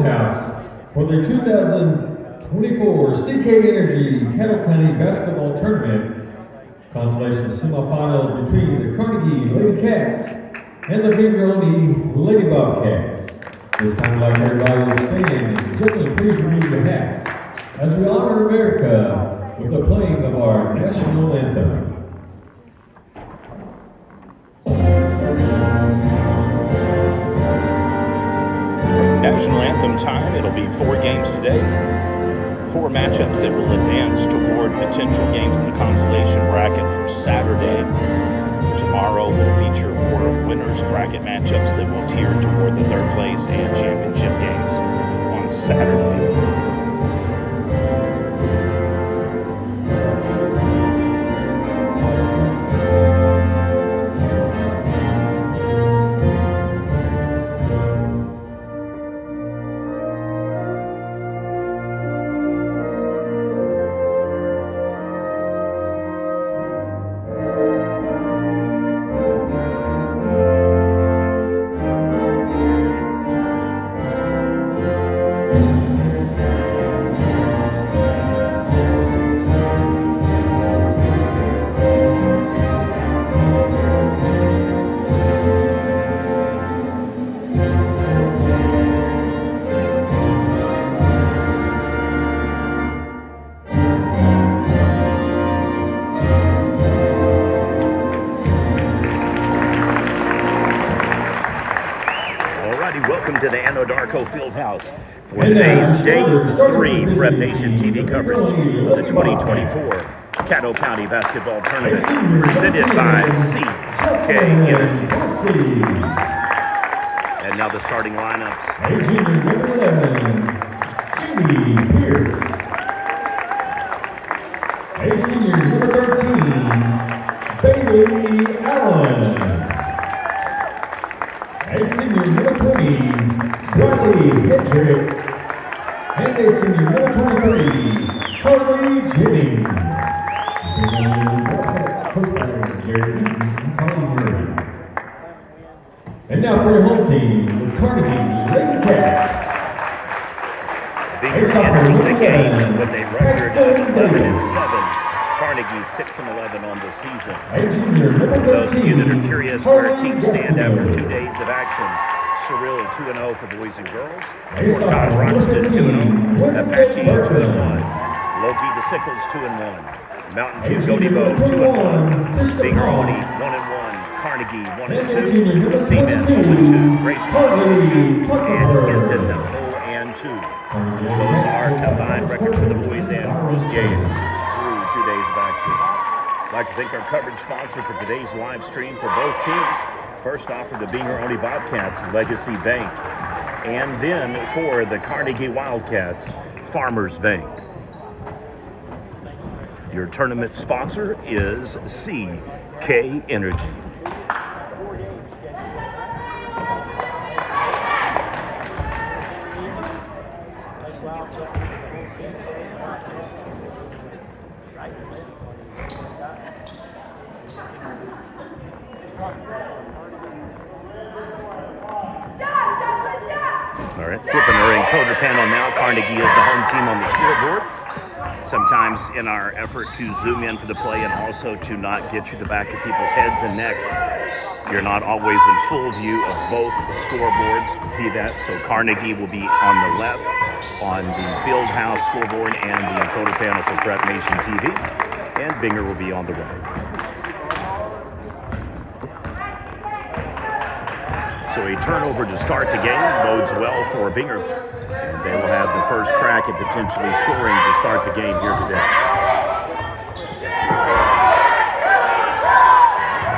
Fieldhouse for the 2024 CK Energy Kettle County Basketball Tournament consolation semifinals between the Carnegie Lady Cats and the Bingeroni Lady Bobcats. This time, I'd like everybody to stand and gently please remove your hats as we honor America with the playing of our national anthem. National anthem time. It'll be 4 games today. 4 matchups that will advance toward potential games in the consolation bracket for Saturday. Tomorrow will feature 4 winners bracket matchups that will tier toward the 3rd place and championship games on Saturday. Welcome to the Anadarko Fieldhouse for today's Day 3 Prep Nation TV coverage of the 2024 Caddo County Basketball Tournament presented by CK Energy. And now the starting lineups. Number 11, Jimmy Pierce. A senior, number 13, Bailey Allen. A senior, number 20, Bradley Hedrick. And a senior, number 23, Harley Jennings. And now for your home team, the Carnegie Lady Cats. Bigger enters the game with a record of 11-7. Carnegie 6-11 on the season. For those of you that are curious where teams stand after 2 days of action, Cyril 2-0 for boys and girls. Fort Todd Roxton 2-0. Apache 2-1. Loki the Sickles 2-1. Mountain View Godibo 2-1. Bingeroni 1-1. Carnegie 1-2. Seaman 0-2. Grace 0-2. And Hinton 0-2. Those are combined records for the boys and girls games. 2 days of action. I'd like to thank our coverage sponsor for today's live stream for both teams. First off for the Bingeroni Bobcats, Legacy Bank. And then for the Carnegie Wildcats, Farmers Bank. Your tournament sponsor is CK Energy. All right, flipping our encoder panel now. Carnegie is the home team on the scoreboard. Sometimes in our effort to zoom in for the play and also to not get you the back of people's heads and necks, you're not always in full view of both scoreboards to see that. So Carnegie will be on the left on the Fieldhouse scoreboard and the encoder panel for Prep Nation TV, and Binger will be on the right. So a turnover to start the game bodes well for Binger. And they will have the first crack at potentially scoring to start the game here today.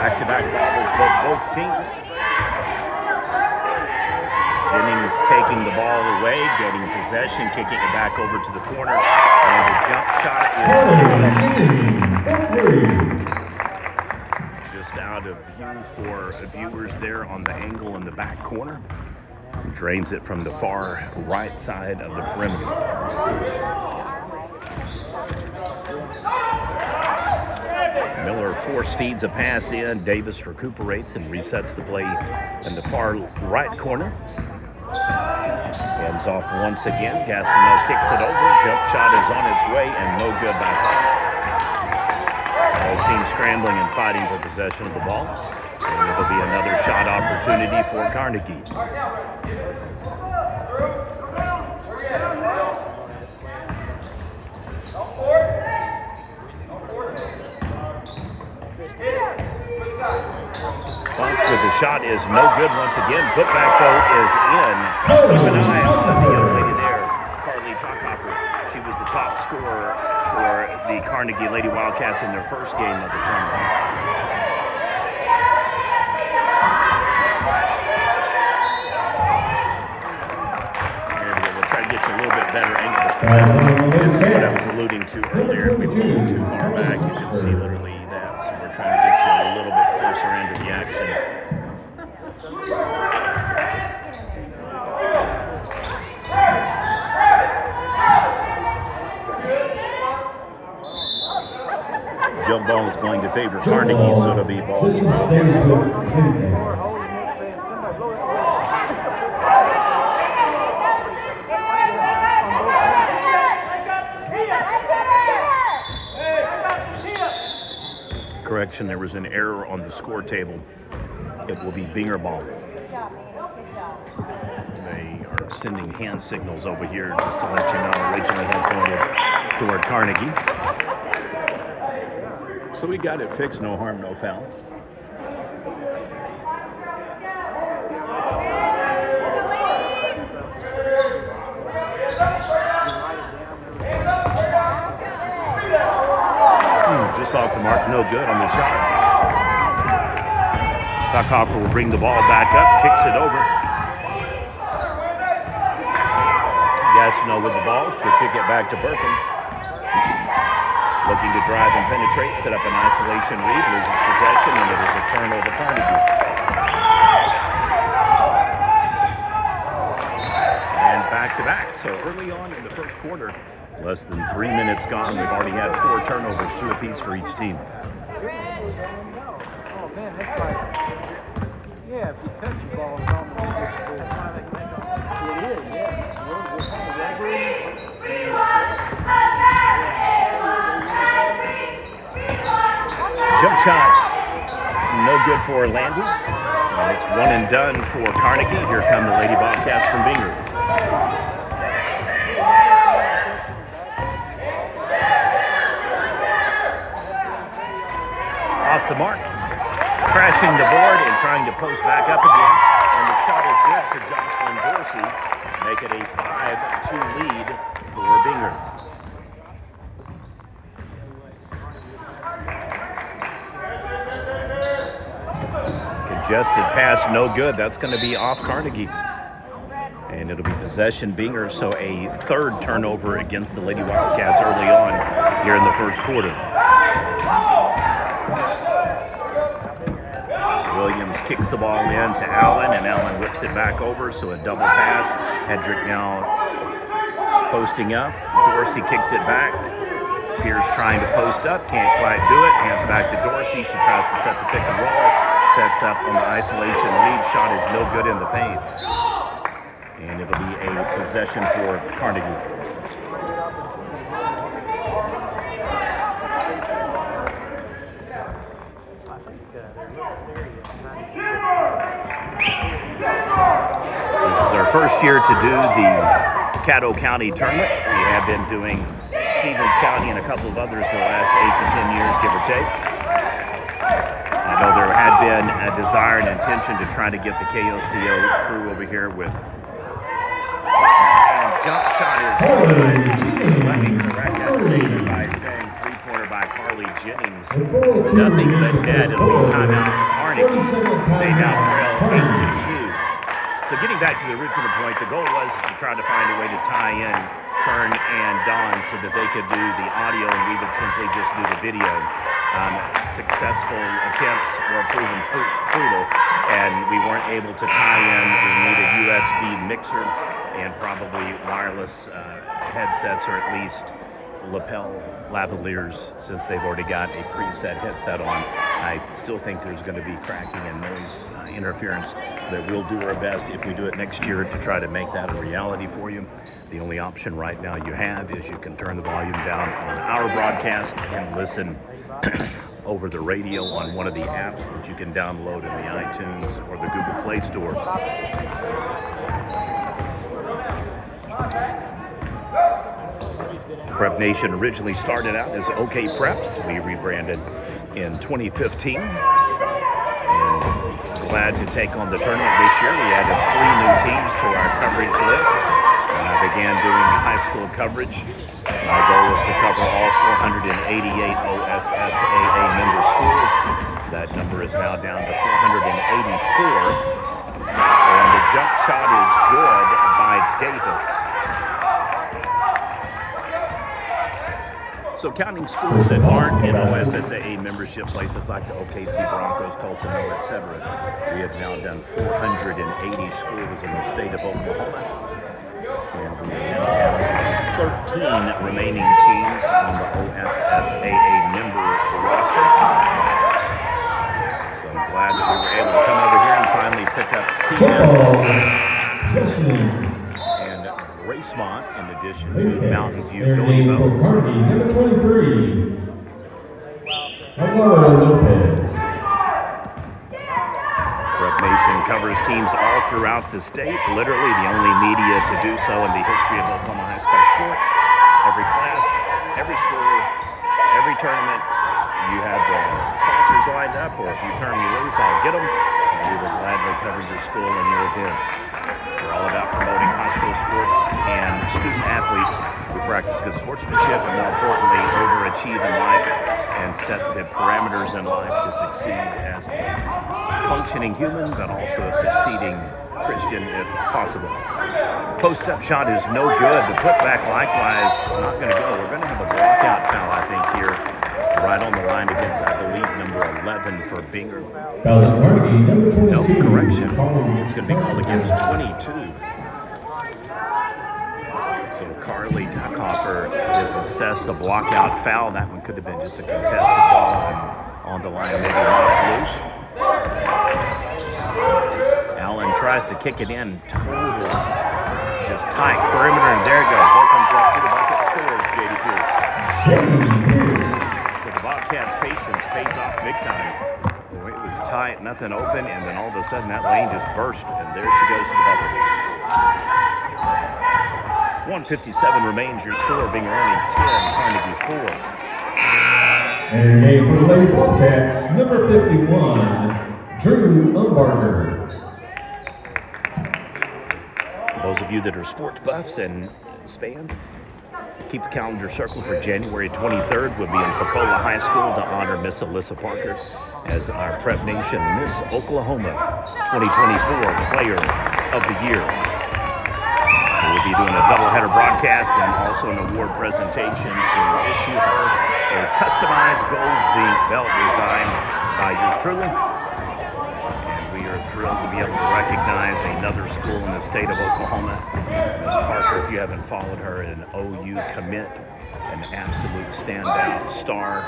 Back-to-back bobbles both teams. Jennings taking the ball away, getting possession, kicking it back over to the corner. And the jump shot is just out of view for viewers there on the angle in the back corner. Drains it from the far right side of the perimeter. Miller force feeds a pass in. Davis recuperates and resets the play in the far right corner. Hands off once again. Gastineau kicks it over. Jump shot is on its way and no good by Ponce. Both teams scrambling and fighting for possession of the ball. And it'll be another shot opportunity for Carnegie. Ponce with the shot is no good once again. Putback though is in. Keep an eye on the young lady there, Carly Tockhoffer. She was the top scorer for the Carnegie Lady Wildcats in their first game of the tournament. And we'll try to get you a little bit better angle. This is what I was alluding to earlier. If we move too far back, you can see literally that. So we're trying to get you a little bit closer into the action. Jump ball is going to favor Carnegie, so it'll be ball. Correction, there was an error on the score table. It will be Binger ball. They are sending hand signals over here just to let you know. Originally had pointed toward Carnegie. So we got it fixed, no harm, no foul. Just off the mark, no good on the shot. Tockhoffer will bring the ball back up, kicks it over. Gastineau with the ball, she'll kick it back to Burkham. Looking to drive and penetrate, set up an isolation read, loses possession, and it is a turnover Carnegie. And back to back, so early on in the first quarter, less than 3 minutes gone, we've already had 4 turnovers, 2 apiece for each team. Oh man, that's like, yeah, if you touch the ball, it's almost it is, yeah. It's kind of Jump shot, no good for Landy. And it's one and done for Carnegie. Here come the Lady Bobcats from Binger. Off the mark, crashing the board and trying to post back up again. And the shot is good for Jocelyn Dorsey. Make it a 5-2 lead for Binger. Congested pass, no good. That's going to be off Carnegie. And it'll be possession Binger, so a third turnover against the Lady Wildcats early on here in the first quarter. Williams kicks the ball in to Allen, and Allen whips it back over, so a double pass. Hedrick now posting up. Dorsey kicks it back. Pierce trying to post up, can't quite do it. Hands back to Dorsey. She tries to set the pick and roll. Sets up on the isolation lead. Shot is no good in the paint. And it'll be a possession for Carnegie. This is our first year to do the Caddo County tournament. We have been doing Stevens County and a couple of others the last 8 to 10 years, give or take. I know there had been a desire and intention to try to get the KOCO crew over here with. And jump shot is let me correct that statement by saying three-pointer by Carly Jennings. Nothing but net. It'll be timeout Carnegie. They now trail 8-2. So getting back to the original point, the goal was to try to find a way to tie in Kern and Dawn so that they could do the audio and we would simply just do the video. Successful attempts were proven futile, and we weren't able to tie in. We need a USB mixer and probably wireless headsets, or at least lapel lavaliers, since they've already got a preset headset on. I still think there's going to be cracking and noise interference, but we'll do our best if we do it next year to try to make that a reality for you. The only option right now you have is you can turn the volume down on our broadcast and listen over the radio on one of the apps that you can download in the iTunes or the Google Play Store. Prep Nation originally started out as OK Preps. We rebranded in 2015. And glad to take on the tournament this year. We added 3 new teams to our coverage list. And I began doing high school coverage. My goal was to cover all 488 OSSAA member schools. That number is now down to 484. And the jump shot is good by Davis. So counting schools that aren't in OSSAA membership, places like the OKC Broncos, Tulsa Mill, etc., we have now done 480 schools in the state of Oklahoma. And we are now down to 13 remaining teams on the OSSAA member roster. So I'm glad that we were able to come over here and finally pick up Seaman and Gracemont, in addition to Mountain View, Carnegie, number 23, Alvaro Lopez. Prep Nation covers teams all throughout the state, literally the only media to do so in the history of Oklahoma high school sports. Every class, every school, every tournament, you have sponsors lined up, or if you turn me loose, I'll get them. And we will gladly cover your school and your event. We're all about promoting high school sports and student athletes who practice good sportsmanship and, more importantly, overachieve in life and set the parameters in life to succeed as a functioning human, but also a succeeding Christian if possible. Post-up shot is no good. The putback, likewise, not going to go. We're going to have a blockout foul, I think, here, right on the line against, I believe, number 11 for Binger. Carnegie, number 22. No, correction. It's going to be called against 22. So Carly Duckhofer is assessed the blockout foul. That one could have been just a contested ball and on the line, maybe knocked loose. Allen tries to kick it in, total, just tight perimeter, and there it goes. Opens up to the bucket, scores J.D. Pierce. So the Bobcats' patience pays off big time. It was tight, nothing open, and then all of a sudden that lane just burst, and there she goes to the bucket. 1:57 remains. Your score being only 10, Carnegie 4. And a game for the Lady Bobcats, number 51, Drew Umbarger. Those of you that are sports buffs and fans, keep the calendar circled for January 23rd. We'll be in Pecola High School to honor Miss Alyssa Parker as our Prep Nation Miss Oklahoma 2024 Player of the Year. So we'll be doing a doubleheader broadcast and also an award presentation to issue her a customized gold zinc belt designed by yours truly. And we are thrilled to be able to recognize another school in the state of Oklahoma. Ms. Parker, if you haven't followed her, an OU commit, an absolute standout star.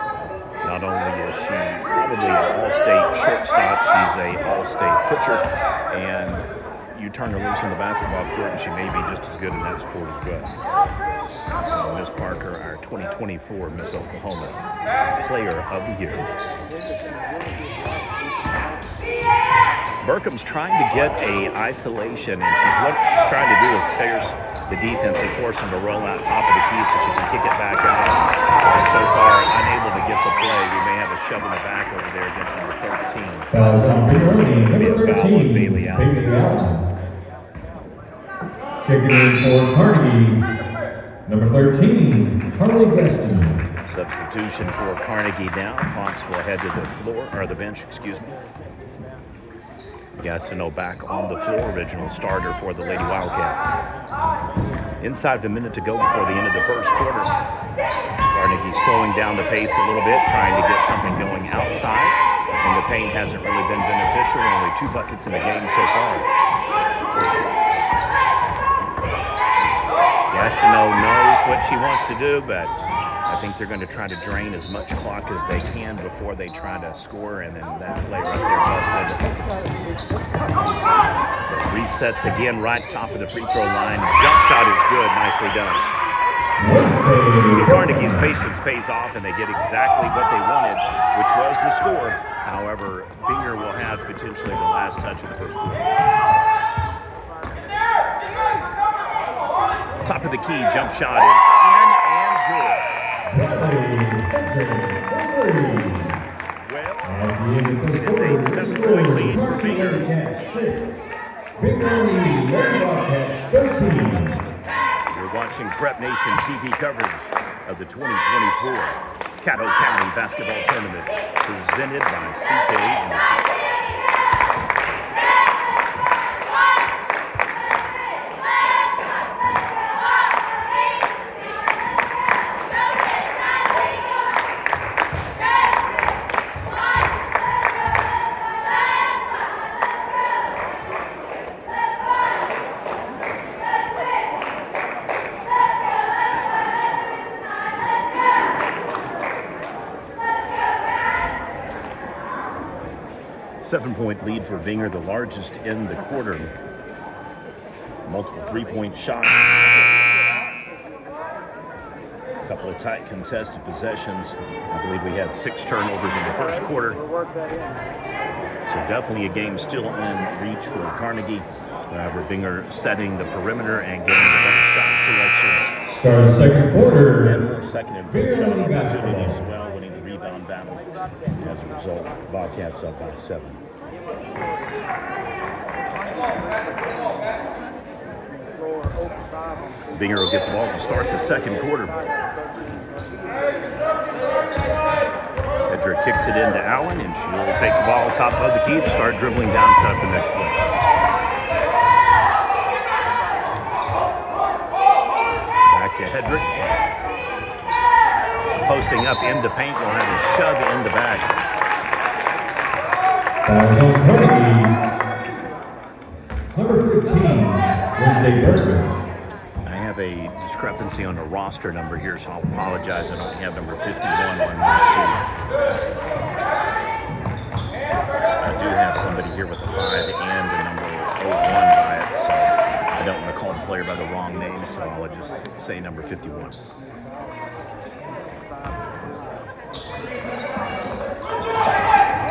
Not only is she probably an all-state shortstop, she's an all-state pitcher, and you turn her loose on the basketball court and she may be just as good in that sport as well. So Ms. Parker, our 2024 Miss Oklahoma Player of the Year. Burkham's trying to get a isolation, and what she's trying to do is pierce the defense and force him to roll out top of the key so she can kick it back out. And so far, unable to get the play. We may have a shove in the back over there against number 13. Number 13, Bailey Allen. Checking in for Carnegie, number 13, Harley Gaston. Substitution for Carnegie now. Hawks will head to the floor, or the bench, excuse me. Gastineau back on the floor, original starter for the Lady Wildcats. Inside of a minute to go before the end of the first quarter. Carnegie slowing down the pace a little bit, trying to get something going outside. And the paint hasn't really been beneficial. Only 2 buckets in the game so far. Gastineau knows what she wants to do, but I think they're going to try to drain as much clock as they can before they try to score, and then that player up there busted. So resets again right top of the free throw line. Jump shot is good. Nicely done. So Carnegie's patience pays off, and they get exactly what they wanted, which was the score. However, Binger will have potentially the last touch of the first quarter. Top of the key, jump shot is in and good. Well, it is a 7-point lead for Binger. Binger lead, Bobcats 13. You're watching Prep Nation TV coverage of the 2024 Caddo County Basketball Tournament presented by CK Energy. Seven-point lead for Binger, the largest in the quarter. Multiple three-point shots. A couple of tight contested possessions. I believe we had 6 turnovers in the first quarter. So definitely a game still in reach for Carnegie. However, Binger setting the perimeter and getting the better shot selection. Start the second quarter. And more second and third shot opportunities as well, winning the rebound battle. As a result, Bobcats up by 7. Binger will get the ball to start the second quarter. Edric kicks it into Allen, and she will take the ball top of the key to start dribbling down, set up the next play. Back to Hedrick. Posting up in the paint, will have a shove in the back. Fouls on Carnegie. Number 15, Wednesday Berger. I have a discrepancy on the roster number here, so I'll apologize. I don't have number 51 on my sheet. I do have somebody here with a 5 and the number 01 by it, so I don't want to call the player by the wrong name, so I'll just say number 51.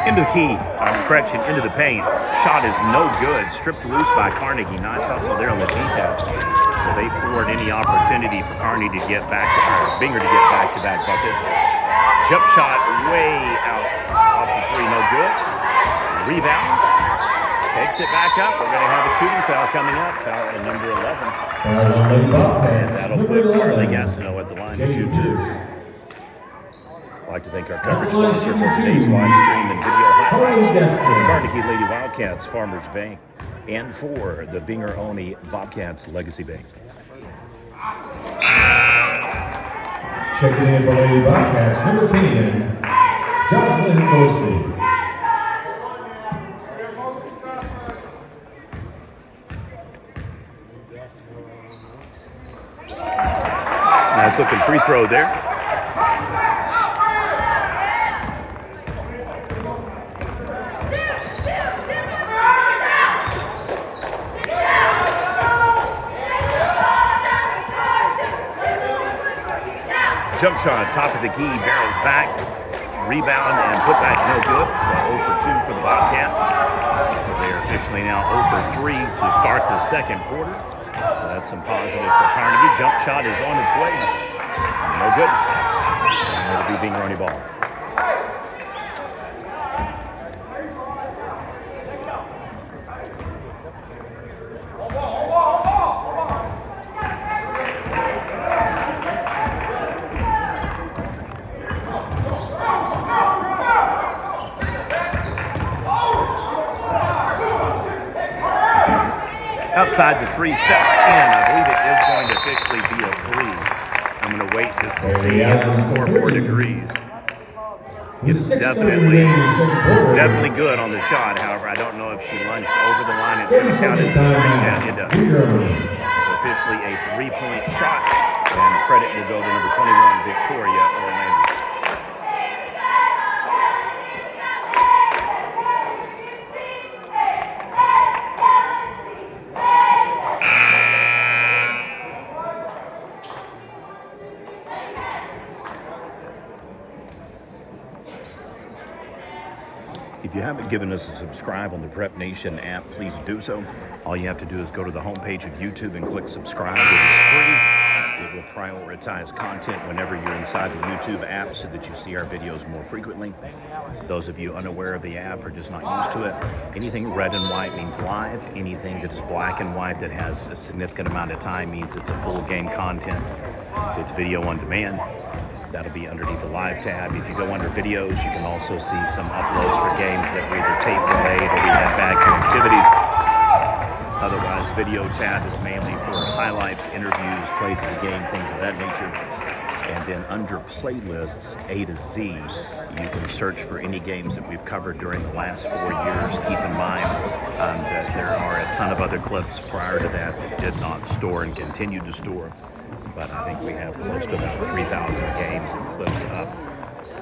Into the key, correction, into the paint. Shot is no good. Stripped loose by Carnegie. Nice hustle there on the defense. So they thwart any opportunity for Carnegie to get back, or Binger to get back-to-back buckets. Jump shot way out off the 3, no good. Rebound. Takes it back up. We're going to have a shooting foul coming up. Foul at number 11. And that'll put Carly Gastineau at the line to shoot 2. I'd like to thank our coverage sponsor for today's live stream and video highlights, Carnegie Lady Wildcats Farmers Bank, and for the Binger-Oni Bobcats Legacy Bank. Checking in for Lady Bobcats, number 10, Jocelyn Dorsey. Nice looking free throw there. Jump shot, top of the key, barrels back, rebound, and put back no good. So 0 for 2 for the Bobcats. So they are officially now 0 for 3 to start the second quarter. So that's some positive for Carnegie. Jump shot is on its way. No good. And it'll be Binger-Oni ball. Outside the 3, steps in. I believe it is going to officially be a 3. I'm going to wait just to see if the scoreboard agrees. It's definitely good on the shot. However, I don't know if she lunged over the line. It's going to count as a 3. Yeah, it does. So officially a 3-point shot, and credit will go to number 21, Victoria Orlando. If you haven't given us a subscribe on the Prep Nation app, please do so. All you have to do is go to the homepage of YouTube and click subscribe. It is free. It will prioritize content whenever you're inside the YouTube app so that you see our videos more frequently. Those of you unaware of the app or just not used to it, anything red and white means live. Anything that is black and white that has a significant amount of time means it's a full game content. So it's video on demand. That'll be underneath the live tab. If you go under videos, you can also see some uploads for games that were either tape delayed or we had bad connectivity. Otherwise, video tab is mainly for highlights, interviews, plays of the game, things of that nature. And then under playlists, A to Z, you can search for any games that we've covered during the last 4 years. Keep in mind that there are a ton of other clips prior to that did not store and continue to store. But I think we have close to about 3,000 games and clips up.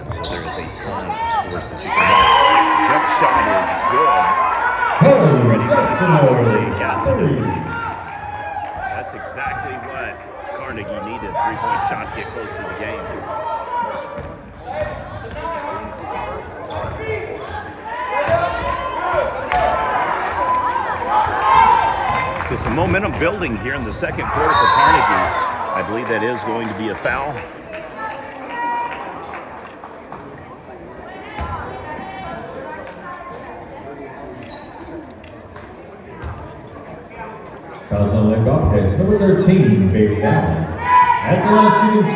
And so there is a ton of sports that you can watch. Jump shot is good. Ready to so that's exactly what Carnegie needed. 3-point shot to get closer to the game. So some momentum building here in the second quarter for Carnegie. I believe that is going to be a foul. Fouls on the Bobcats. Number 13, Bailey Allen. At the line shooting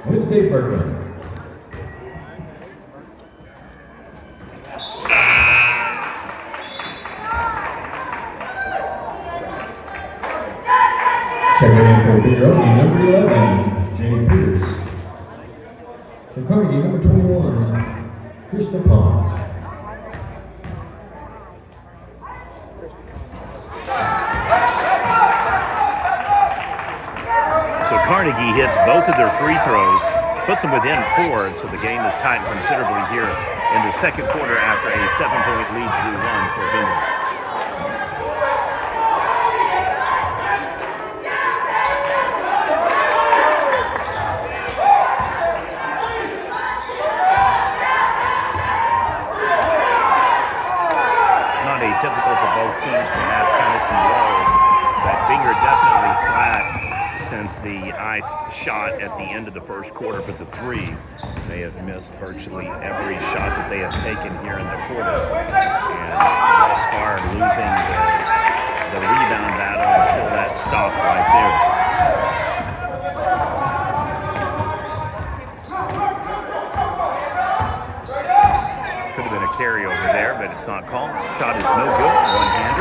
2, Wednesday Berkeley. Checking in for Big Rookie, number 11, Jay Pierce. For Carnegie, number 21, Krista Pons. So Carnegie hits both of their free throws, puts them within 4, so the game is tightened considerably here in the second quarter after a 7-point lead through 1 for Binghamton. Typical for both teams to have kind of some lulls, but Binger definitely flat since the iced shot at the end of the first quarter for the 3. They have missed virtually every shot that they have taken here in the quarter, and thus far losing the rebound battle until that stop right there. Carry over there, but it's not called. Shot is no good, one-handed.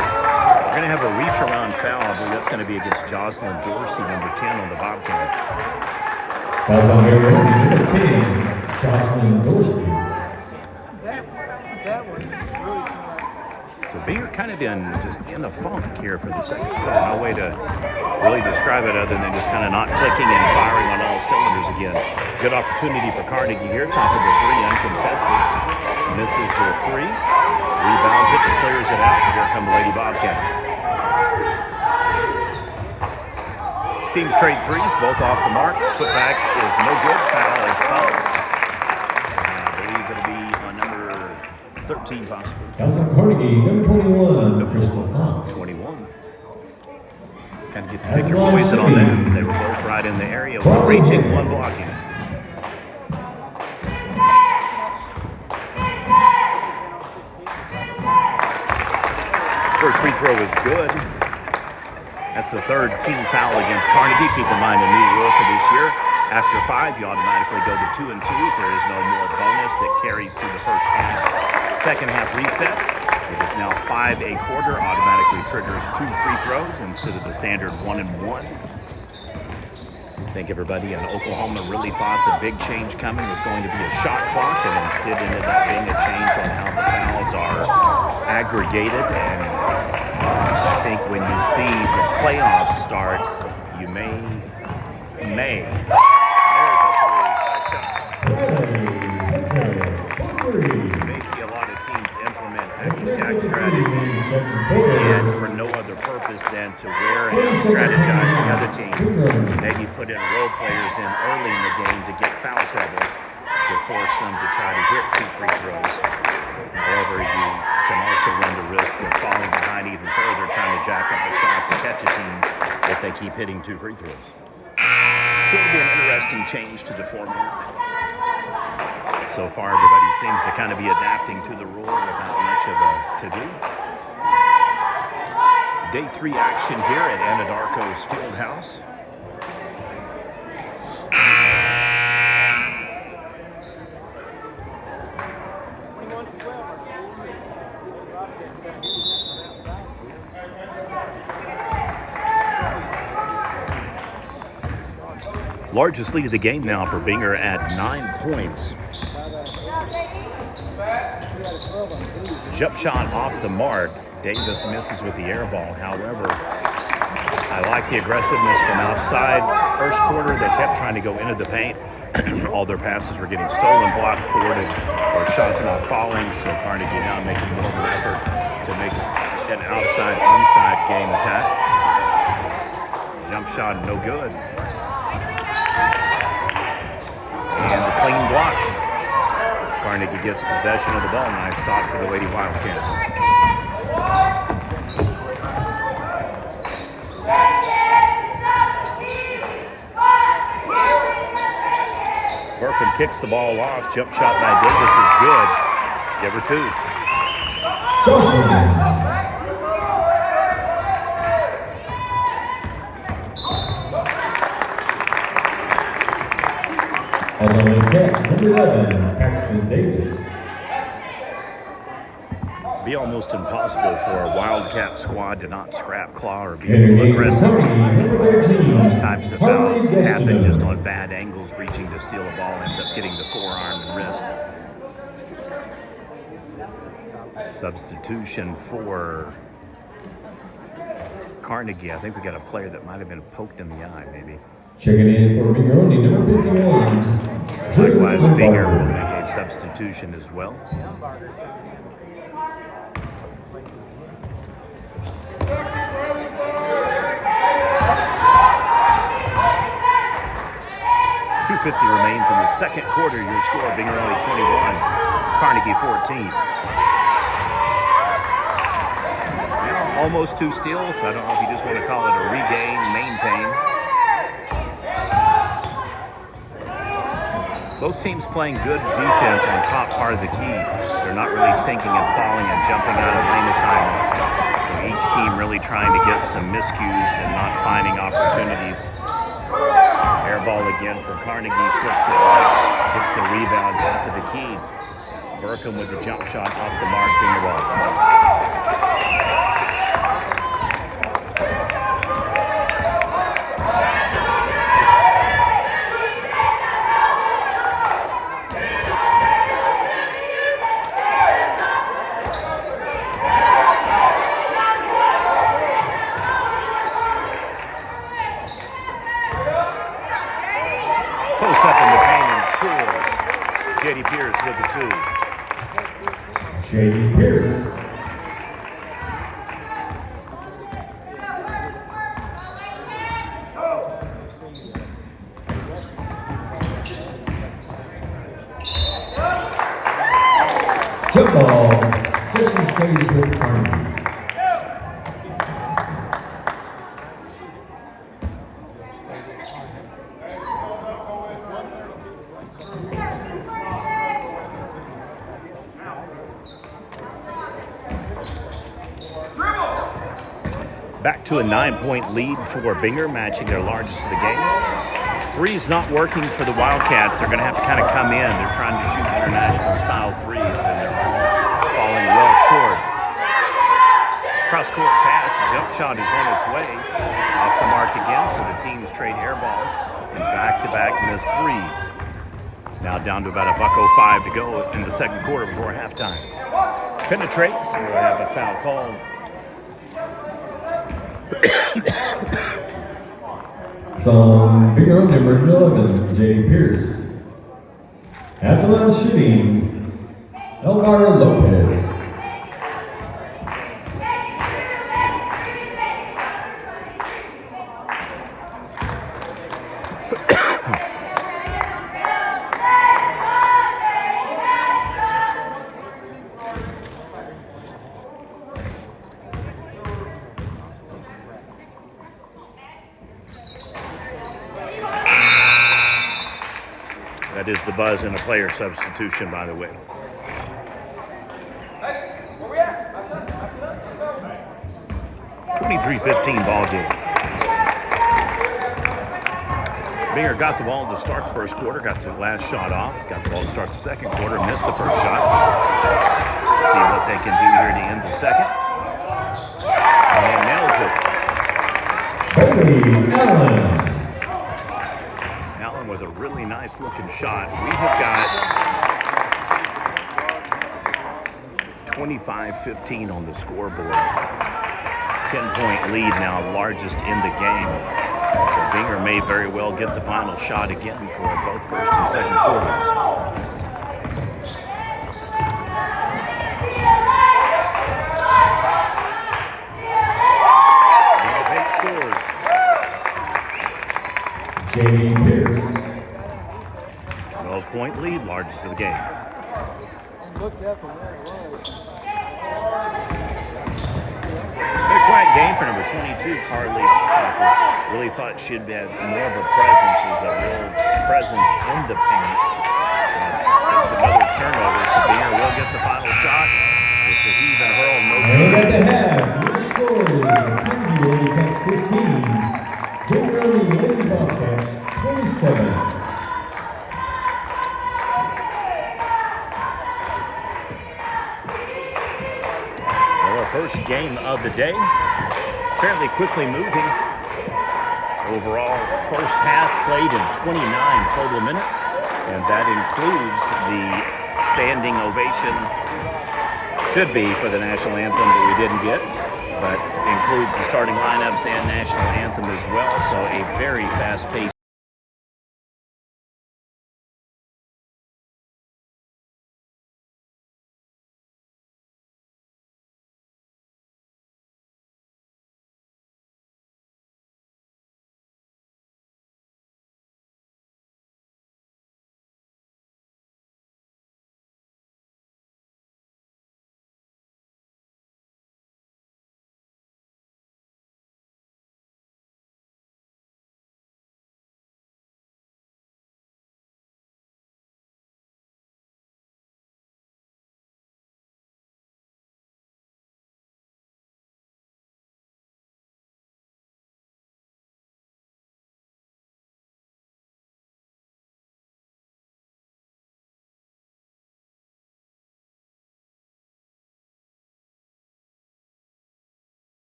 We're going to have a reach-around foul. I believe that's going to be against Jocelyn Dorsey, number 10 on the Bobcats. Fouls on number 10, Jocelyn Dorsey. So Binger kind of in a funk here for the second quarter. No way to really describe it other than just kind of not clicking and firing on all cylinders again. Good opportunity for Carnegie here. Top of the 3, uncontested. Misses the 3, rebounds it and clears it out. Here come the Lady Bobcats. Teams trade 3s, both off the mark. Putback is no good. Foul is called. I believe it'll be on number 13 possibly. Fouls on Carnegie, number 21, Crystal Pons. 21. Kind of get the picture poison on that. They were both right in the area. One reaching, one blocking. First free throw is good. That's the 3rd team foul against Carnegie. Keep in mind a new rule for this year. After 5, you automatically go to 2 and 2s. There is no more bonus that carries through the first half. Second half reset. It is now 5 a quarter. Automatically triggers 2 free throws instead of the standard 1 and 1. I think everybody in Oklahoma really thought the big change coming was going to be a shot clock, and instead ended up being a change on how the fouls are aggregated and think when you see the playoffs start, you may. There's a three. Nice shot. You may see a lot of teams implement shack strategies and for no other purpose than to wear and strategize the other team. Maybe put in role players in early in the game to get foul trouble to force them to try to hit 2 free throws. However, you can also run the risk of falling behind even further, trying to jack up a shot to catch a team if they keep hitting 2 free throws. So it'll be an interesting change to the format. So far, everybody seems to kind of be adapting to the rule without much of a to-do. Day 3 action here at Anadarko's Fieldhouse. Largest lead of the game now for Binger at 9 points. Jump shot off the mark. Davis misses with the air ball. However, I like the aggressiveness from outside. First quarter, they kept trying to go into the paint. All their passes were getting stolen, blocked, thwarted, or shots not falling. So Carnegie now making more of an effort to make an outside-inside game attack. Jump shot, no good. And the clean block. Carnegie gets possession of the ball. Nice stop for the Lady Wildcats. Burkham kicks the ball off. Jump shot by Davis is good. Give her 2. On the lane catch, number 11, Paxton Davis. Be almost impossible for a Wildcat squad to not scrap, claw, or be aggressive. Those types of fouls happen just on bad angles. Reaching to steal a ball ends up getting the forearm and wrist. Substitution for Carnegie. I think we got a player that might have been poked in the eye, maybe. Checking in for Binger only, number 51. Likewise, Binger will make a substitution as well. .250 remains in the second quarter. Your score, Binger only 21, Carnegie 14. Almost 2 steals. I don't know if you just want to call it a regain, maintain. Both teams playing good defense on top part of the key. They're not really sinking and falling and jumping out of lane assignments. So each team really trying to get some miscues and not finding opportunities. Air ball again for Carnegie, flips it right, gets the rebound, top of the key. Burkham with the jump shot off the mark, finger ball. Posts up in the paint and scores. J.D. Pierce with the 2. J.D. Pierce. Jump ball. Position stays with Carnegie. Back to a 9-point lead for Binger, matching their largest of the game. 3's not working for the Wildcats. They're going to have to kind of come in. They're trying to shoot international style 3s, and they're all falling well short. Cross-court pass, jump shot is on its way. Off the mark again, so the teams trade air balls and back-to-back missed 3s. Now down to about $1:05 to go in the second quarter before halftime. Penetrates, we'll have a foul called. Some bigger number 11, Jay Pierce. At the line shooting, Elvira Lopez. That is the buzz and a player substitution, by the way. 23-15 ball game. Binger got the ball to start the first quarter, got the last shot off, got the ball to start the second quarter, missed the first shot. See what they can do here to end the second. And nails it. Bailey Allen. Allen with a really nice looking shot. We have got 25-15 on the scoreboard. 10-point lead now, largest in the game. So Binger may very well get the final shot again for both first and second quarters. Winnipeg scores. Jamie Pierce. 12-point lead, largest of the game. And looked up and there it was. Big quiet game for number 22, Carly Hopper. Really thought she'd have more of a presence, as a real presence in the paint. And some other turnovers. Sabina will get the final shot. It's a heave and hurl, no And good. at the half, your score is Carnegie Lady Cats 15, Generally Lady Bobcats 27. First game of the day, fairly quickly moving. Overall, first half played in 29 total minutes, and that includes the standing ovation, should be for the national anthem that we didn't get, but includes the starting lineups and national anthem as well, so a very fast-paced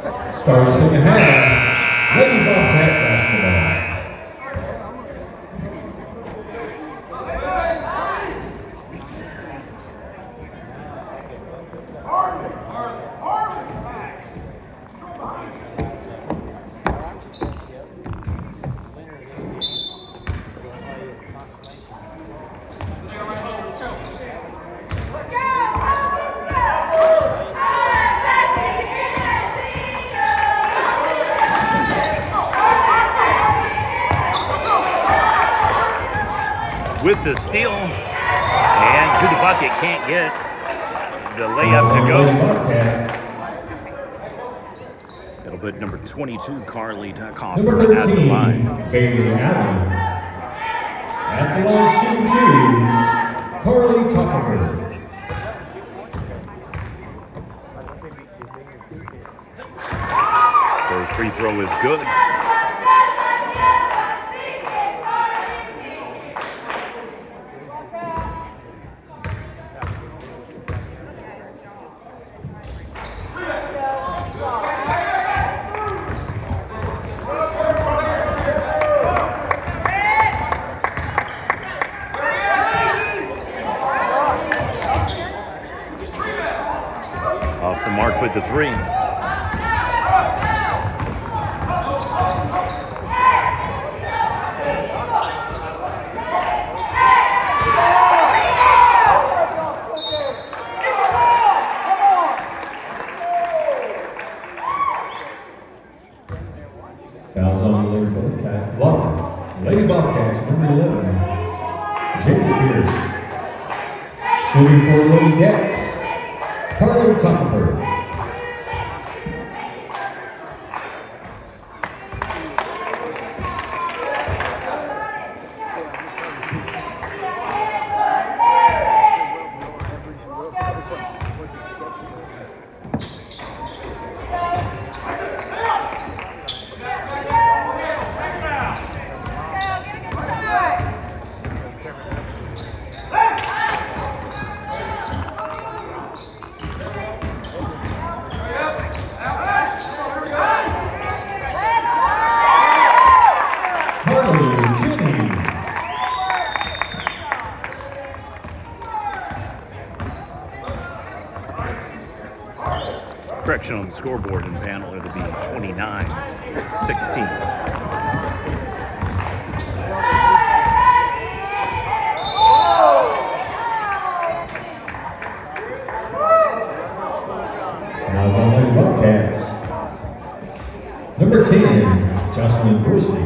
Starting second half, Lady Bobcat basketball. With the steal, and to the bucket, can't get the layup to go. It'll put number 22, Carly Duckhoff, Number 13, at the line. Bailey Allen. At the line, shooting 2, Carly Tucker. First free throw is good. Off the mark with the 3. Fouls on the Lady Bobcats, number 11, Jamie Pierce. Shooting for Lady Cats, Carly Tucker. Correction on the scoreboard and panel, it'll be 29-16. Now the Lady Bobcats. Number 10, Jocelyn Brucey.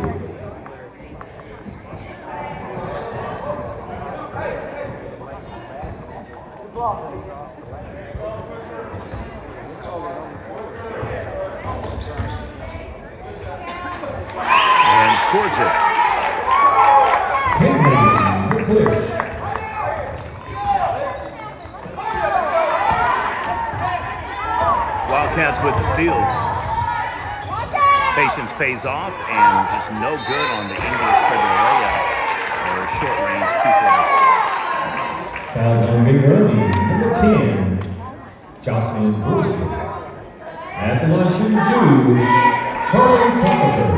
And scores it. Wildcats with the steal. Patience pays off, and just no good on the English for the layup. Or short range 2-point. Fouls on Big Early, number 10, Jocelyn Brucey. At the line shooting 2, Carly Tucker.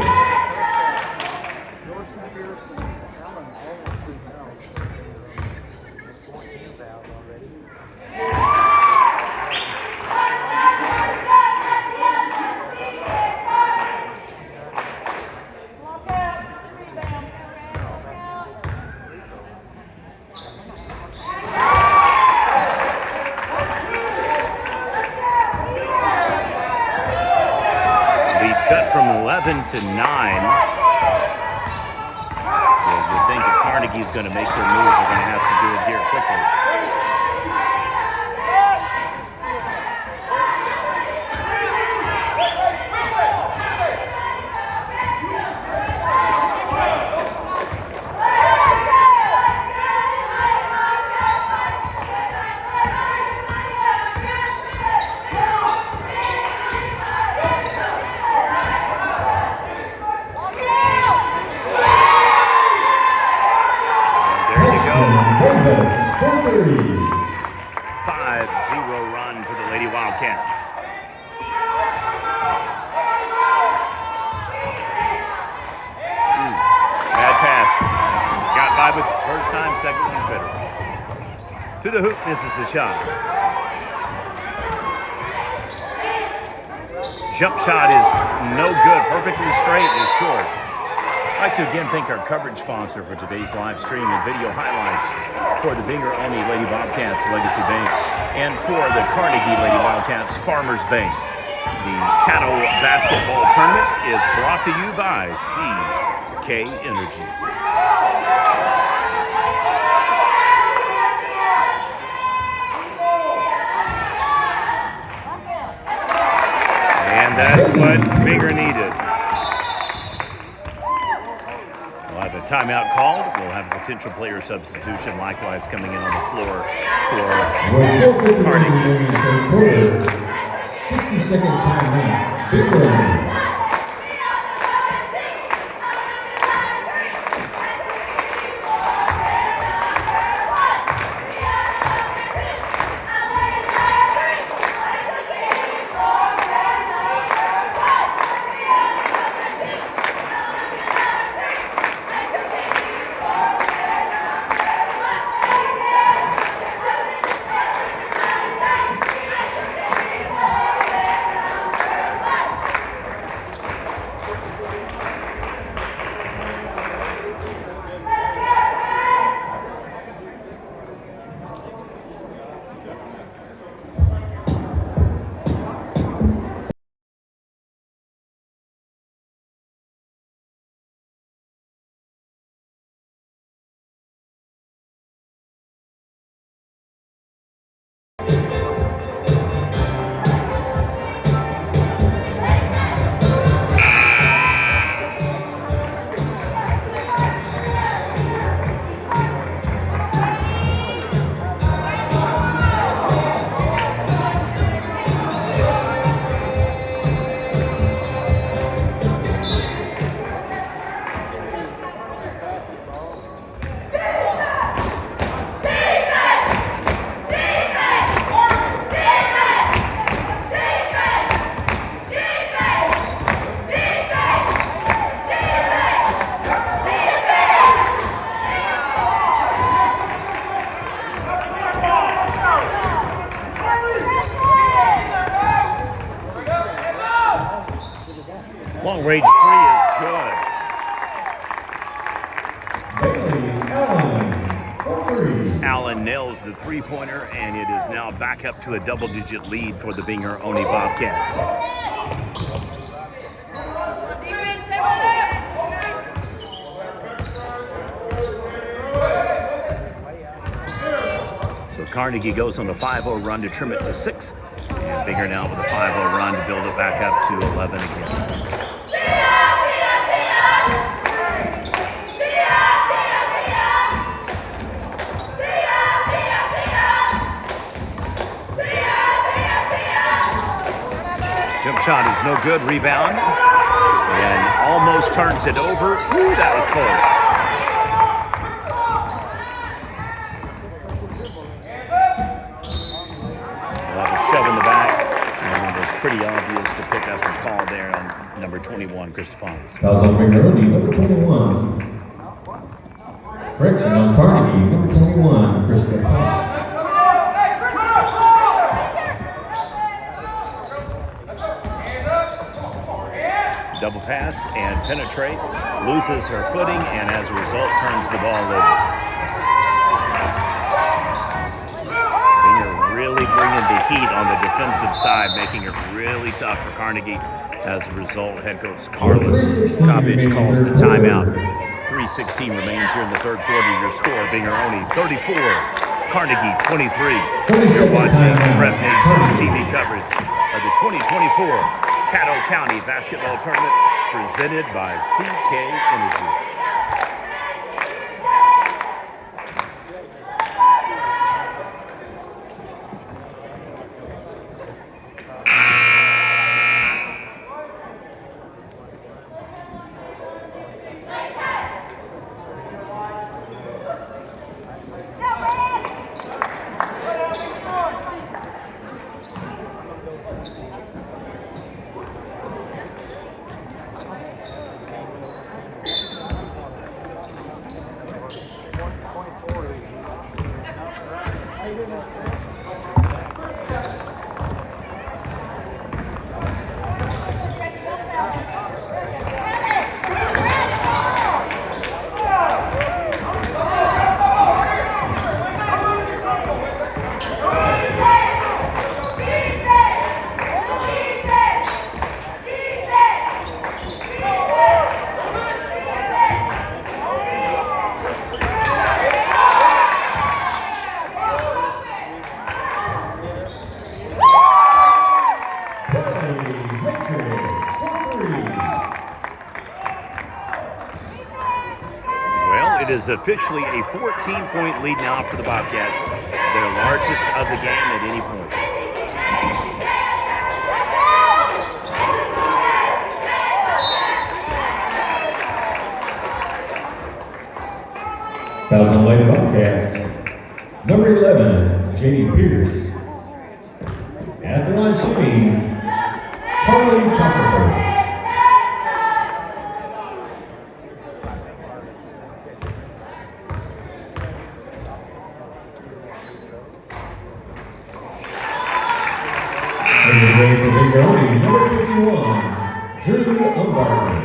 Cut from 11 to 9. So you think if Carnegie's going to make their move, they're going to have to do it here quickly. Davis, 4-3. second one better. To the hoop, this is the shot. Jump shot is no good. Perfectly straight is short. I'd like to again thank our coverage sponsor for today's live stream and video highlights for the Binger-Only Lady Bobcats Legacy Bank and for the Carnegie Lady Bobcats Farmers Bank. The Cattle Basketball Tournament is brought to you by CK Energy. And that's what Binger needed. We'll have a timeout called. We'll have a potential player substitution likewise coming in on the floor for Carnegie. 60-second timeout. Binger. Long-range three is good. Allen nails the three-pointer, and it is now back up to a double-digit lead for the Binger-Only Bobcats. So Carnegie goes on a 5-0 run to trim it to 6, and Binger now with a 5-0 run to build it back up to 11 again. Jump shot is no good. Rebound. And almost turns it over. Ooh, that was close. We'll have a shove in the back. And it was pretty obvious to pick up the call there on number 21, Krista Pons. Fouls on Binger-Only, number 21. Correction on Carnegie, number 21, Krista Pons. Double pass and penetrate, loses her footing, and as a result turns the ball over. Binger really bringing the heat on the defensive side, making it really tough for Carnegie. As a result, head coach Carlos Kovic calls the timeout. 3:16 remains here in the third quarter. Your score, Binger-Only 34, Carnegie 23. You're watching Rep Nation TV coverage of the 2024 Caddo County Basketball Tournament presented by CK Energy. It is officially a 14-point lead now for the Bobcats, their largest of the game at any point. Fouls on the Lady Bobcats. Number 11, J.D. Pierce. At the line shooting, Carly Chopper. Number 51, Drew Umbarger.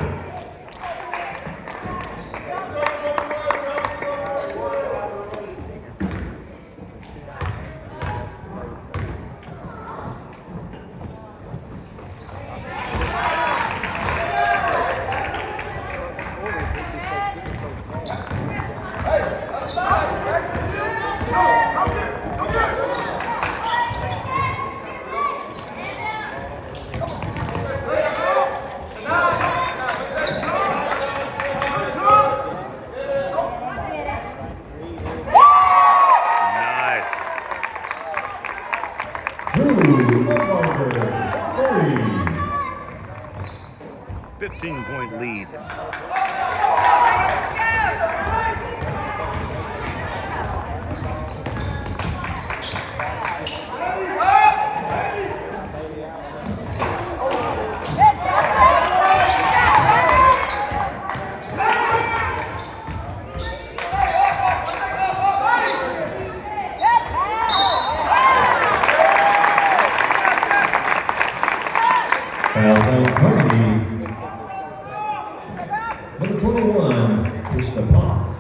Carnegie. Number 21, Krista Potts.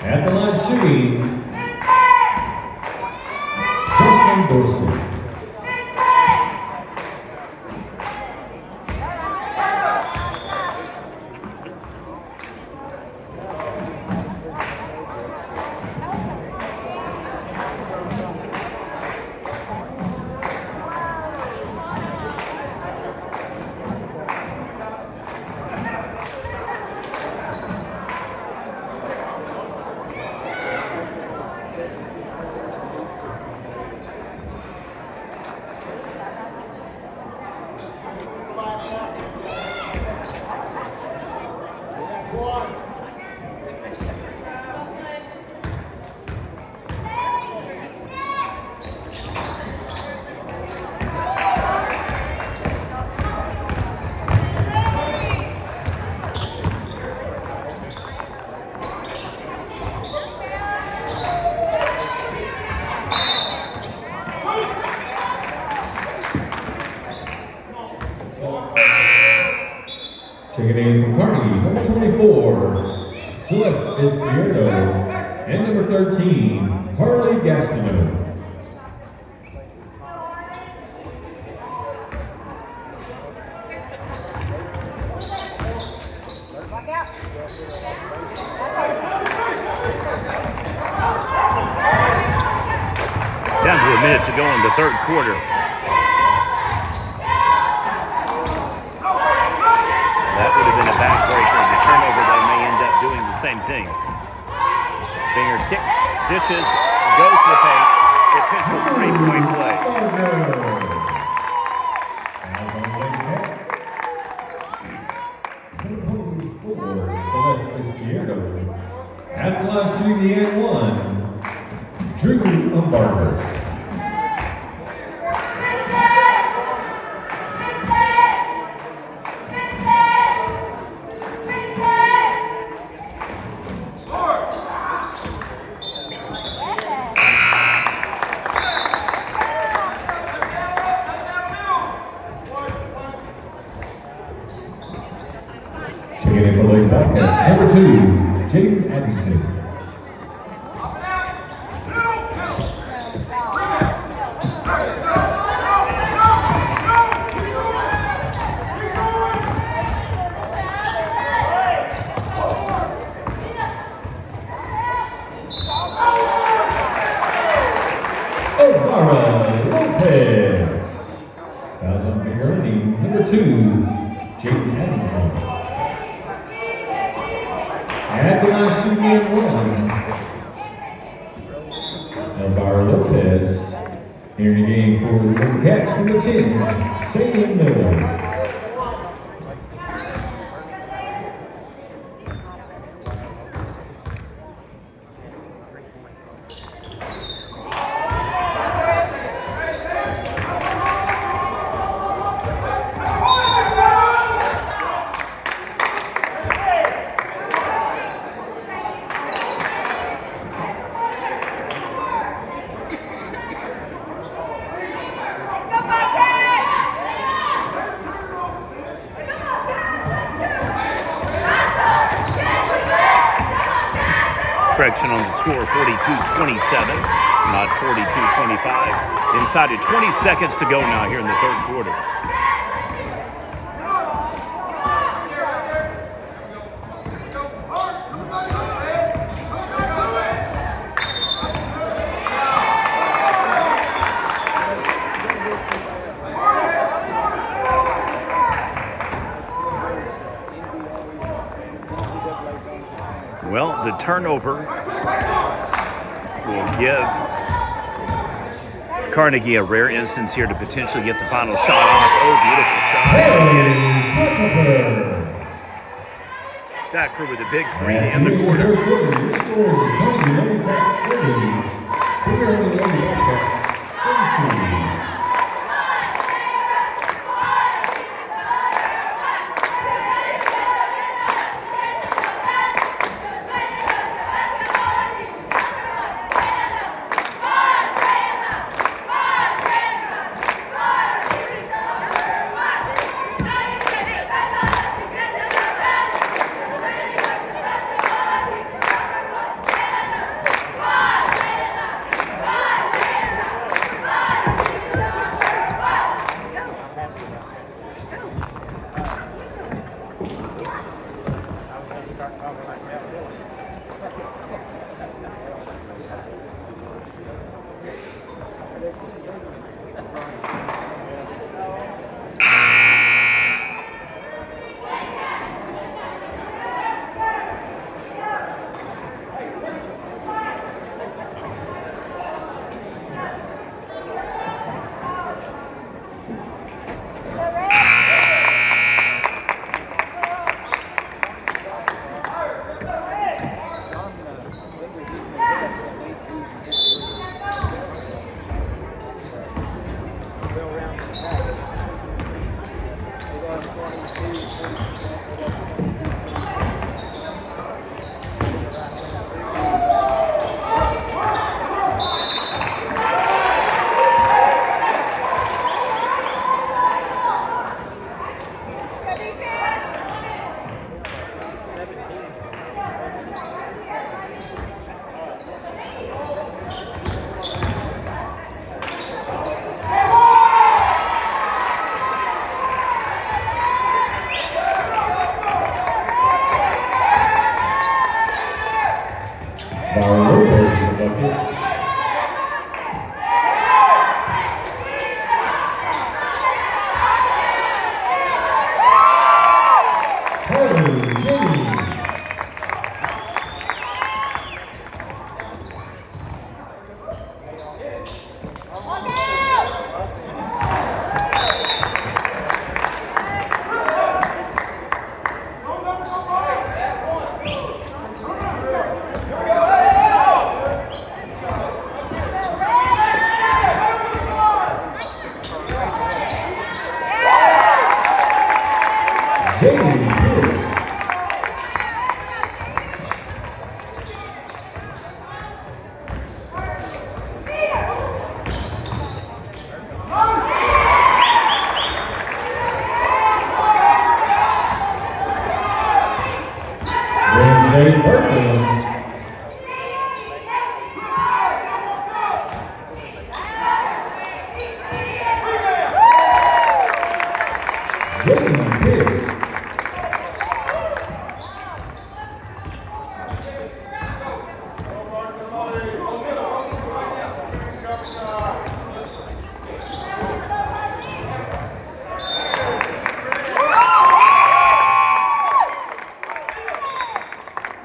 At the line shooting, Justin Dorsey. Checking in from Carnegie, number 24, Celeste Izquierdo, and number 13, Harley Gastineau. Down to a minute to go in the third quarter. That would have been a backbreaker. The turnover, they may end up doing the same thing. Binger kicks, dishes, goes to the paint. Potential three-point play. Celeste Izquierdo. At the line shooting the and one, Drew Umbarger. Checking in for Lady Bobcats, number 2, Jaden Addington. Lopez. Fouls on finger ending, number 2, Jaden Addington. At the line shooting in one. Elvira Lopez. Here in the game for the Lady Cats, number 10, Sadie Miller. Correction on the score, 42-27, not 42-25. Inside of 20 seconds to go now here in the third quarter. Well, the turnover will give Carnegie a rare instance here to potentially get the final shot off. Oh, beautiful shot. Tackford with a big three to end the quarter.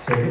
Second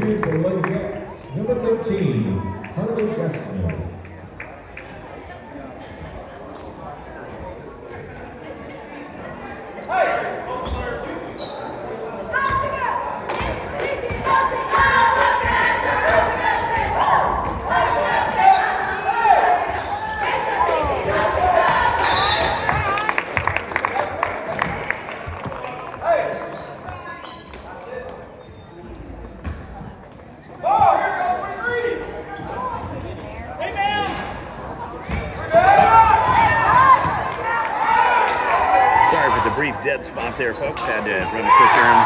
the brief dead spot there, folks. Had to run a quick errand.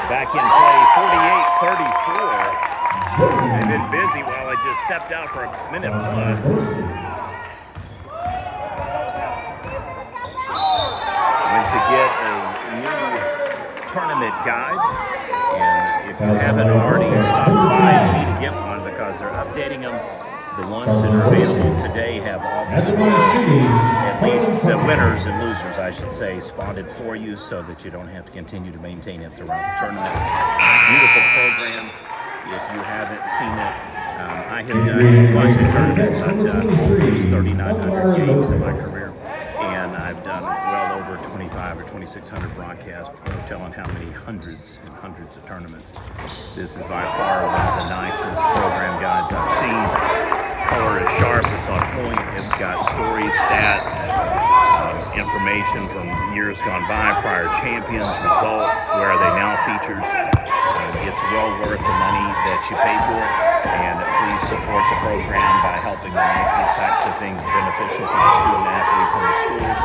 Back in play, 48-34. They've been busy while I just stepped out for a minute plus. Went to get a new tournament guide. And if you haven't already stopped by, you need to get one because they're updating them. The ones that are available today have obviously at least the winners and losers, I should say, spotted for you so that you don't have to continue to maintain it throughout the tournament. Beautiful program. If you haven't seen it, I have done a bunch of tournaments. I've done almost 3,900 games in my career, and I've done well over 2,500 or 2,600 broadcasts, telling how many hundreds and hundreds of tournaments. This is by far one of the nicest program guides I've seen. Color is sharp, it's on point, it's got stories, stats, information from years gone by, prior champions, results, where are they now features. It's well worth the money that you pay for it, and please support the program by helping them make these types of things beneficial for the student athletes in the schools.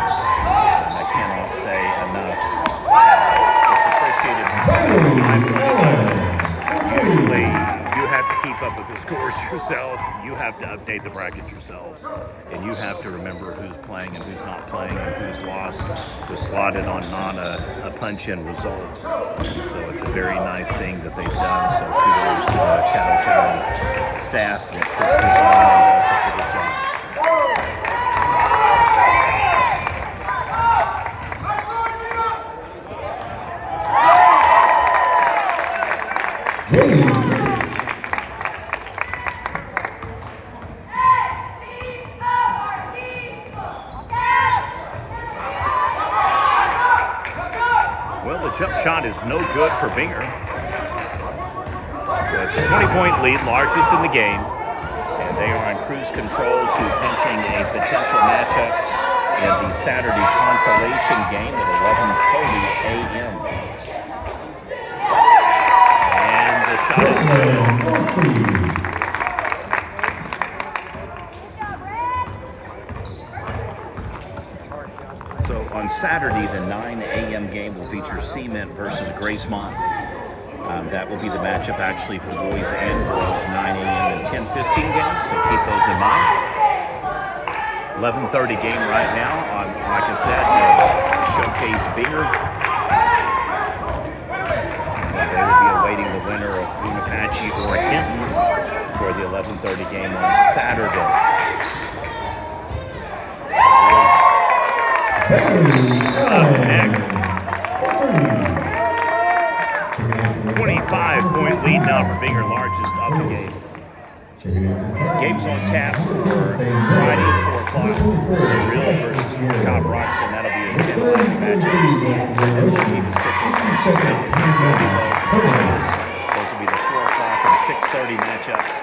And I cannot say enough. It's appreciated from my point of view. Usually, you have to keep up with the scores yourself, you have to update the bracket yourself, and you have to remember who's playing and who's not playing and who's lost, was slotted on not a punch-in result. And so it's a very nice thing that they've done, so kudos to the Caddo County staff that puts this on and does such a good job. Jump shot is no good for Binger. So it's a 20-point lead, largest in the game. And they are on cruise control to pinching a potential matchup in the Saturday consolation game at 11:30 a.m. And the shot is good. So on Saturday, the 9 a.m. game will feature Cement versus Gracemont. That will be the matchup actually for the boys and girls, 9 a.m. and 10:15 games, so keep those in mind. 11:30 game right now on, like I said, Showcase Binger. And they will be awaiting the winner of Boone Apache or Hinton for the 11:30 game on Saturday. Up next, 25-point lead now for Binger, largest up the game. Games on tap for Friday, 4 o'clock. Surreal versus Cobb Roxton. That'll be a 10-11 matchup. And then we'll keep it 6. Those will be the 4 o'clock and 6:30 matchups.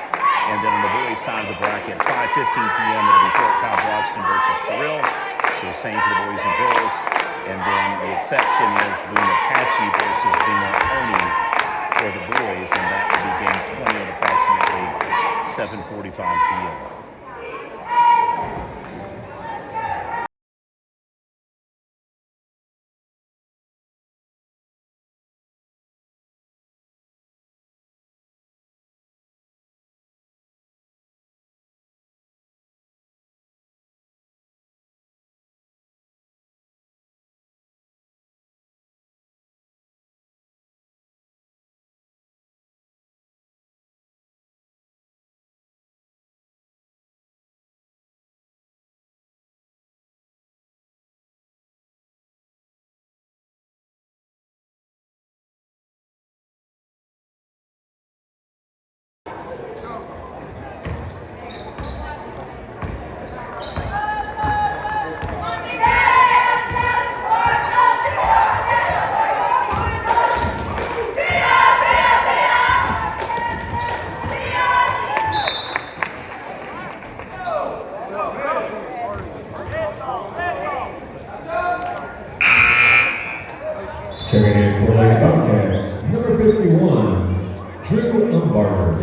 And then on the boys' side of the bracket, 5:15 p.m. it'll be Fort Cobb Roxton versus Surreal. So same for the boys and girls. And then the exception is Boone Apache versus Binger Oni for the boys, and that will be game 20 at approximately 7:45 p.m. Checking in for Lady Bobcats, number 51, Drew Umbarger.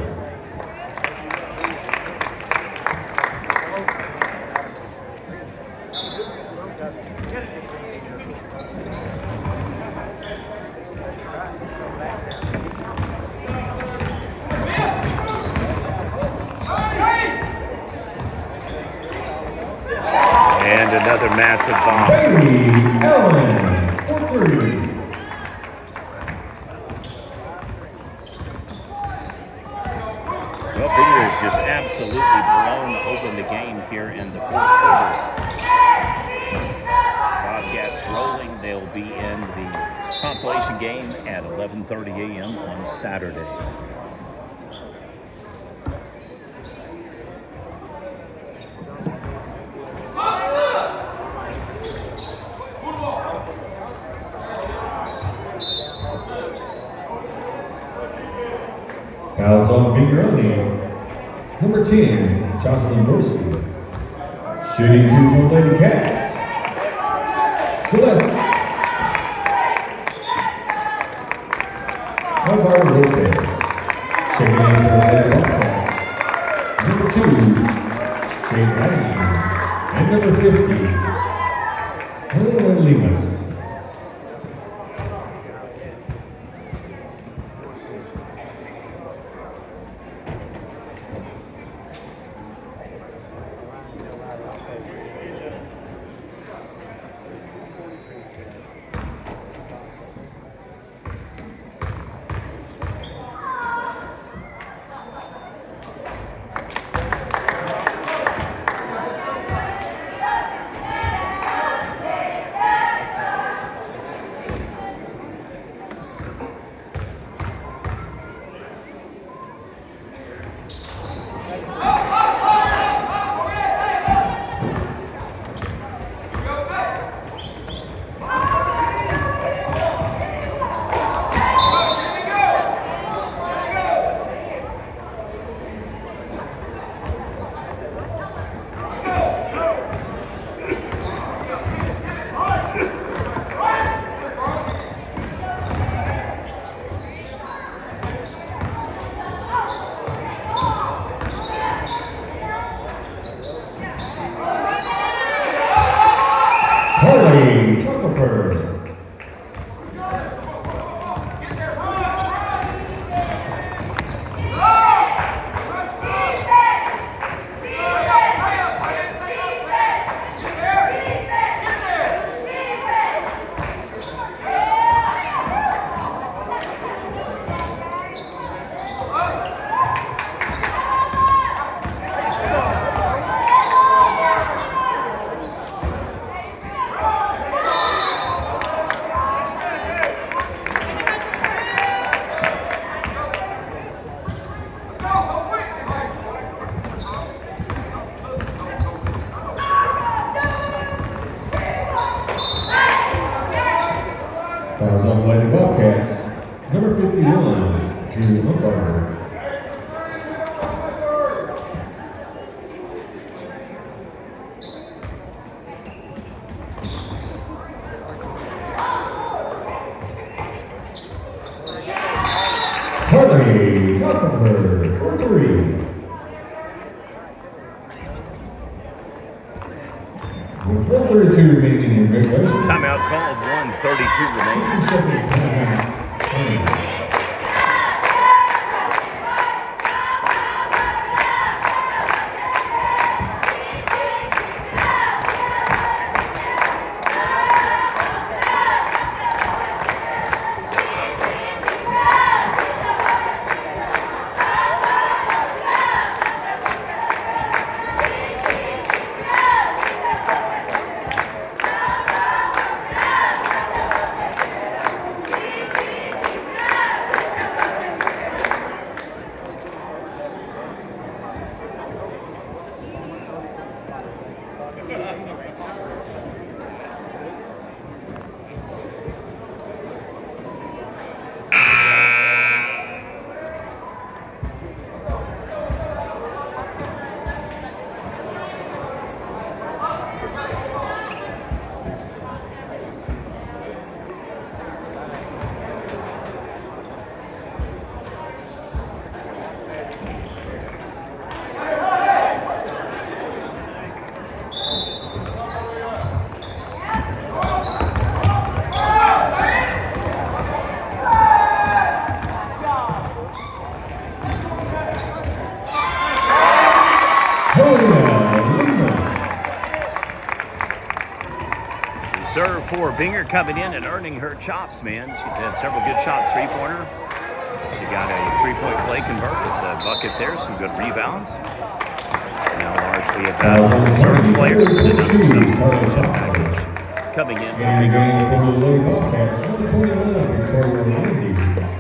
another massive bomb. Bailey Allen for 3. Well, Bigger has just absolutely blown open the game here in the 4th quarter. Bobcats rolling. They'll be in the consolation game at 11:30 a.m. on Saturday. Fouls on Bigaroni. Number 10, Jocelyn Dorsey. Shooting 2 for Lady Cats. Celeste. Navarro Lopez. Checking in for Lady Bobcats. Number 2, Jade Addington. And number 50, Helena Lemus. Fouls on Lady Bobcats. Number 51, Drew Lombard. Harley Tucker for 3. With 1:32 remaining in regulation. Timeout called, 1:32 remaining. 57 timeout. Binger coming in and earning her chops, man. She's had several good shots, three-pointer. She got a three-point play converted, the bucket there, some good rebounds. Now largely about certain players and another substitution package coming in from Binger. For the Lady Bobcats, number 21, Victoria Landy,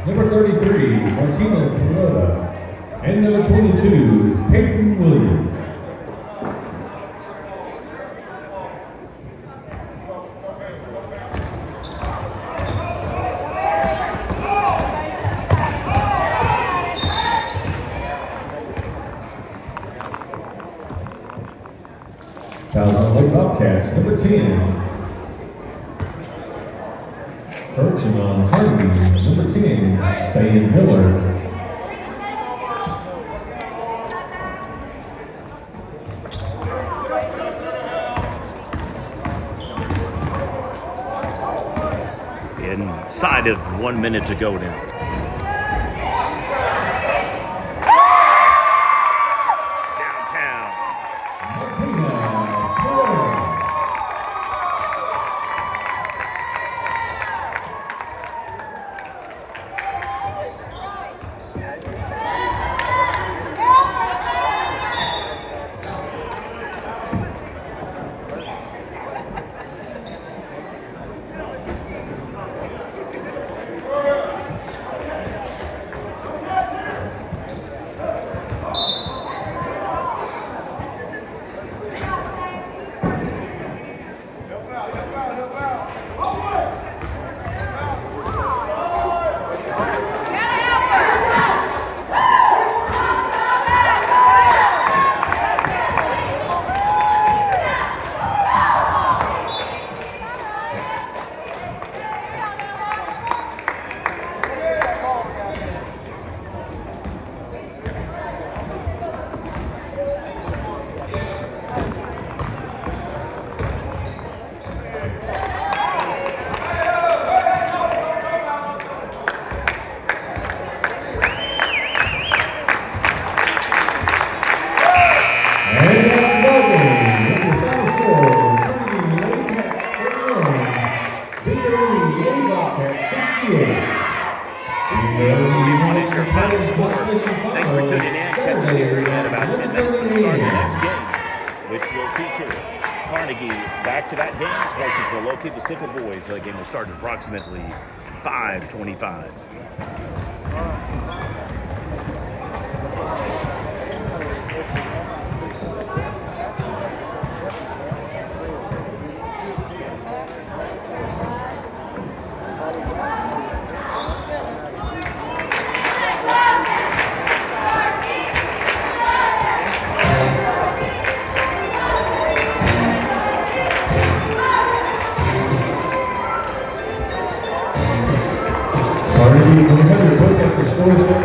number 33, Martina Perota, and number 22, Peyton Williams. Fouls on Lake Bobcats, number 10. Urchin on Carnegie, number 10, Sayan Miller. Inside of 1 minute to go now. Carnegie back-to-back games versus the Loki Pacific Boys. The game will start at approximately 5:25. Carnegie, 100 point after score.